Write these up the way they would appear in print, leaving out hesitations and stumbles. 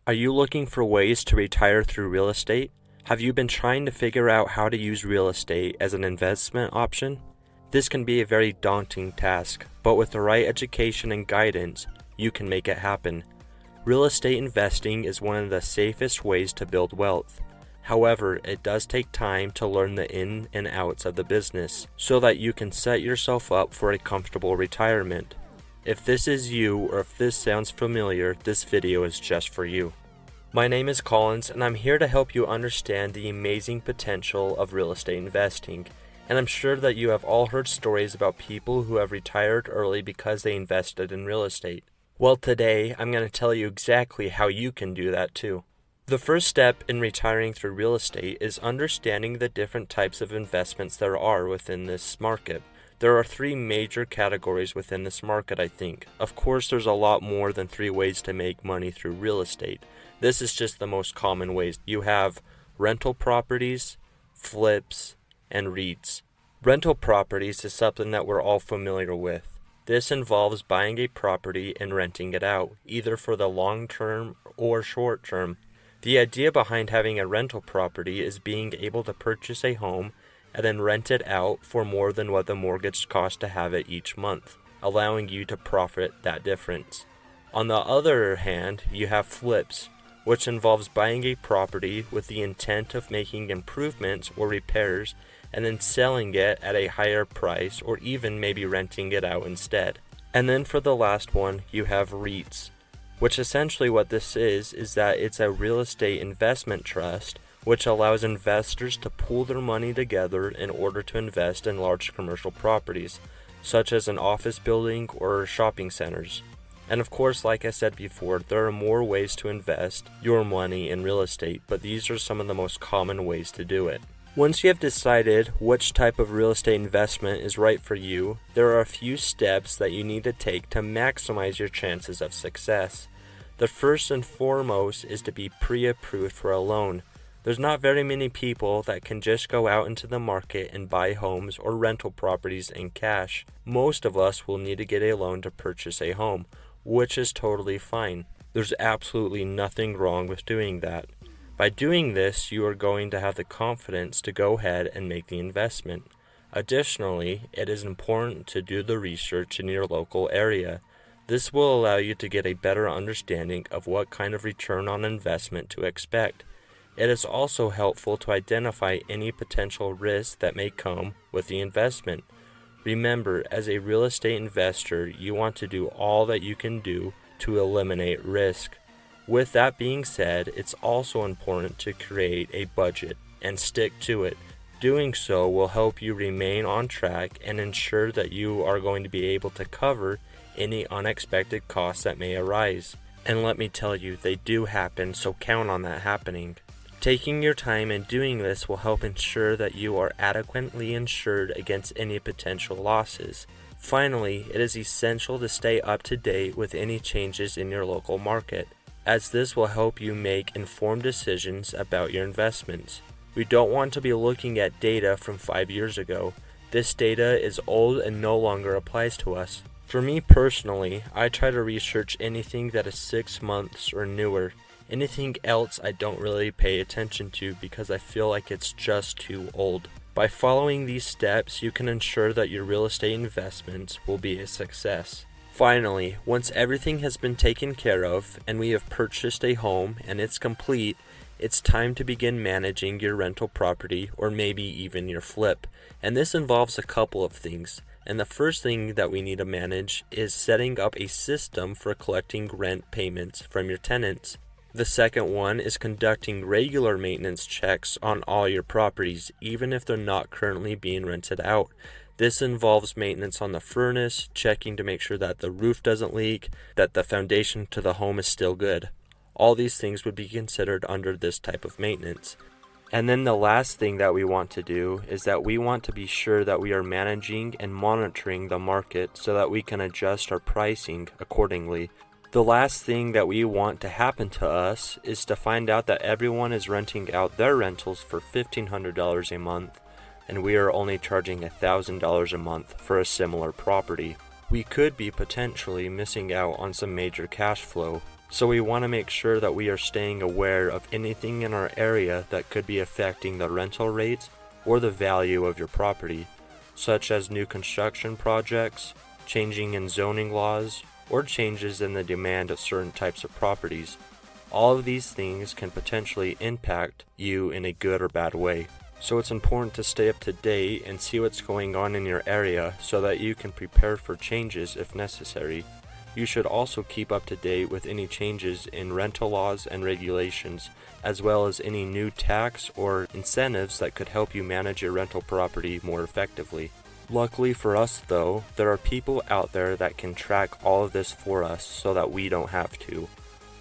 Are you looking for ways to retire through real estate? Have you been trying to figure out how to use real estate as an investment option? This can be a very daunting task, but with the right education and guidance, you can make it happen. Real estate investing is one of the safest ways to build wealth. However, it does take time to learn the ins and outs of the business so that you can set yourself up for a comfortable retirement. If this is you or if this sounds familiar, this video is just for you. My name is Collins and I'm here to help you understand the amazing potential of real estate investing. And I'm sure that you have all heard stories about people who have retired early because they invested in real estate. Well, today I'm going to tell you exactly how you can do that too. The first step in retiring through real estate is understanding the different types of investments there are within this market. There are three major categories within this market, I think. Of course, there's a lot more than three ways to make money through real estate. This is just the most common ways. You have rental properties, flips, and REITs. Rental properties is something that we're all familiar with. This involves buying a property and renting it out, either for the long term or short term. The idea behind having a rental property is being able to purchase a home and then rent it out for more than what the mortgage costs to have it each month, allowing you to profit that difference. On the other hand, you have flips, which involves buying a property with the intent of making improvements or repairs and then selling it at a higher price or even maybe renting it out instead. And then for the last one, you have REITs, which essentially what this is that it's a real estate investment trust which allows investors to pool their money together in order to invest in large commercial properties, such as an office building or shopping centers. And of course, like I said before, there are more ways to invest your money in real estate, but these are some of the most common ways to do it. Once you have decided which type of real estate investment is right for you, there are a few steps that you need to take to maximize your chances of success. The first and foremost is to be pre-approved for a loan. There's not very many people that can just go out into the market and buy homes or rental properties in cash. Most of us will need to get a loan to purchase a home, which is totally fine. There's absolutely nothing wrong with doing that. By doing this, you are going to have the confidence to go ahead and make the investment. Additionally, it is important to do the research in your local area. This will allow you to get a better understanding of what kind of return on investment to expect. It is also helpful to identify any potential risks that may come with the investment. Remember, as a real estate investor, you want to do all that you can do to eliminate risk. With that being said, it's also important to create a budget and stick to it. Doing so will help you remain on track and ensure that you are going to be able to cover any unexpected costs that may arise. And let me tell you, they do happen, so count on that happening. Taking your time and doing this will help ensure that you are adequately insured against any potential losses. Finally, it is essential to stay up to date with any changes in your local market, as this will help you make informed decisions about your investments. We don't want to be looking at data from 5 years ago. This data is old and no longer applies to us. For me personally, I try to research anything that is 6 months or newer. Anything else I don't really pay attention to because I feel like it's just too old. By following these steps, you can ensure that your real estate investments will be a success. Finally, once everything has been taken care of and we have purchased a home and it's complete, it's time to begin managing your rental property or maybe even your flip. And this involves a couple of things. And the first thing that we need to manage is setting up a system for collecting rent payments from your tenants. The second one is conducting regular maintenance checks on all your properties, even if they're not currently being rented out. This involves maintenance on the furnace, checking to make sure that the roof doesn't leak, that the foundation to the home is still good. All these things would be considered under this type of maintenance. And then the last thing that we want to do is that we want to be sure that we are managing and monitoring the market so that we can adjust our pricing accordingly. The last thing that we want to happen to us is to find out that everyone is renting out their rentals for $1,500 a month and we are only charging $1,000 a month for a similar property. We could be potentially missing out on some major cash flow. So we want to make sure that we are staying aware of anything in our area that could be affecting the rental rates or the value of your property, such as new construction projects, changing in zoning laws, or changes in the demand of certain types of properties. All of these things can potentially impact you in a good or bad way. So it's important to stay up to date and see what's going on in your area so that you can prepare for changes if necessary. You should also keep up to date with any changes in rental laws and regulations, as well as any new tax or incentives that could help you manage your rental property more effectively. Luckily for us though, there are people out there that can track all of this for us so that we don't have to.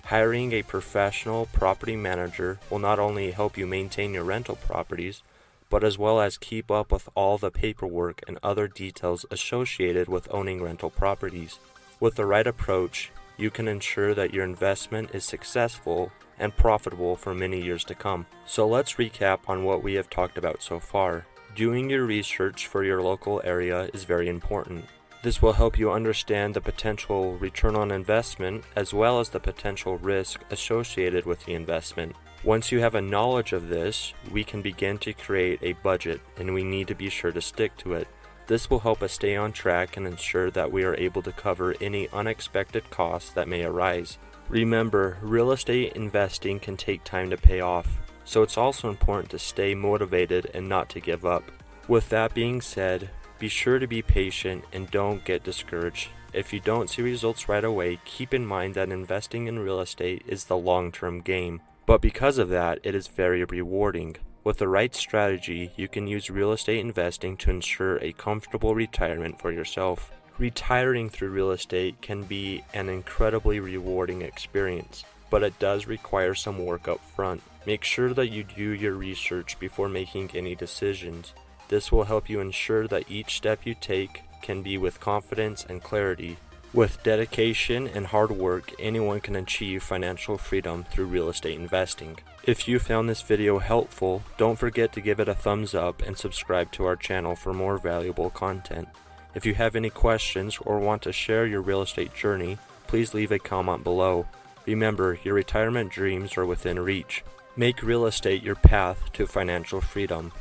Hiring a professional property manager will not only help you maintain your rental properties, but as well as keep up with all the paperwork and other details associated with owning rental properties. With the right approach, you can ensure that your investment is successful and profitable for many years to come. So let's recap on what we have talked about so far. Doing your research for your local area is very important. This will help you understand the potential return on investment as well as the potential risk associated with the investment. Once you have a knowledge of this, we can begin to create a budget, and we need to be sure to stick to it. This will help us stay on track and ensure that we are able to cover any unexpected costs that may arise. Remember, real estate investing can take time to pay off, so it's also important to stay motivated and not to give up. With that being said, be sure to be patient and don't get discouraged. If you don't see results right away, keep in mind that investing in real estate is the long-term game. But because of that, it is very rewarding. With the right strategy, you can use real estate investing to ensure a comfortable retirement for yourself. Retiring through real estate can be an incredibly rewarding experience, but it does require some work up front. Make sure that you do your research before making any decisions. This will help you ensure that each step you take can be with confidence and clarity. With dedication and hard work, anyone can achieve financial freedom through real estate investing. If you found this video helpful, don't forget to give it a thumbs up and subscribe to our channel for more valuable content. If you have any questions or want to share your real estate journey, please leave a comment below. Remember, your retirement dreams are within reach. Make real estate your path to financial freedom.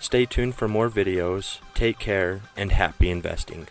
Stay tuned for more videos. Take care and happy investing.